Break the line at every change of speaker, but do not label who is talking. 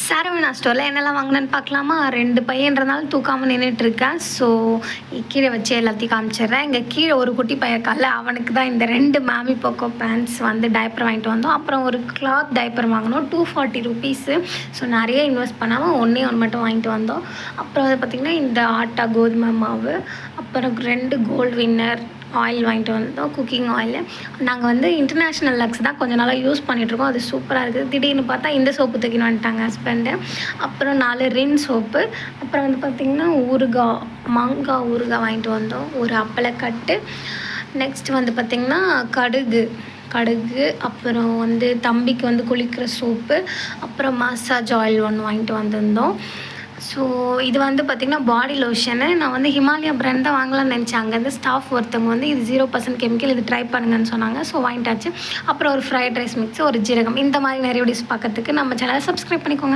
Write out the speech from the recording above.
சரவணா ஸ்டோரில் என்னெல்லாம் வாங்கினேன்னு பார்க்கலாமா? 2 பையன்றனால தூக்காமல் நின்றுட்டுருக்கேன். ஸோ கீழே வச்சு எல்லாத்தையும் காமிச்சிடுறேன். இங்கே கீழே ஒரு குட்டி பையன் இருக்கான்ல, அவனுக்கு தான் இந்த 2 மேமி போக்கோ பேண்ட்ஸ் வந்து டைப்பர் வாங்கிட்டு வந்தோம். அப்புறம் ஒரு கிளாத் டைப்பர் வாங்கினோம், 240 ருபீஸு. ஸோ நிறைய இன்வெஸ்ட் பண்ணாமல் ஒன்றே மட்டும் வாங்கிட்டு வந்தோம். அப்புறம் வந்து பார்த்திங்கன்னா இந்த ஆட்டா கோதுமை மாவு, அப்புறம் 2 கோல்டு வின்னர் ஆயில் வாங்கிட்டு வந்தோம், குக்கிங் ஆயில். நாங்கள் வந்து இன்டர்நேஷ்னல் லக்ஸ் தான் கொஞ்ச நாளாக யூஸ் பண்ணிகிட்ருக்கோம். அது சூப்பராக இருக்குது. திடீர்னு பார்த்தா இந்த சோப்பு தூக்கின்னு வந்துட்டாங்க ஹஸ்பண்டு. அப்புறம் 4 ரின் சோப்பு. அப்புறம் வந்து பார்த்திங்கன்னா மாங்காய் ஊறுகாய் வாங்கிட்டு வந்தோம், ஒரு அப்பளக்கட்டு. நெக்ஸ்ட் வந்து பார்த்திங்கன்னா கடுகு, அப்புறம் வந்து தம்பிக்கு வந்து குளிக்கிற சோப்பு, அப்புறம் மசாஜ் ஆயில் ஒன்று வாங்கிட்டு வந்திருந்தோம். ஸோ இது வந்து பார்த்திங்கன்னா பாடி லோஷனு. நான் வந்து ஹிமாலயா பிராண்ட் தான் வாங்கலாம்னு நினச்சேன். அங்கேருந்து ஸ்டாஃப் ஒருத்தவங்க வந்து இது 0% கெமிக்கல், இது ட்ரை பண்ணுங்கன்னு சொன்னாங்க. ஸோ வாங்கிட்டாச்சு. அப்புறம் ஒரு ஃப்ரைட் ரைஸ் மிக்ஸ், ஒரு ஜீரகம். இந்த மாதிரி நிறைய டிஷ் பார்க்கறதுக்கு நம்ம சேனலை சப்ஸ்கிரைப் பண்ணிக்கோங்க.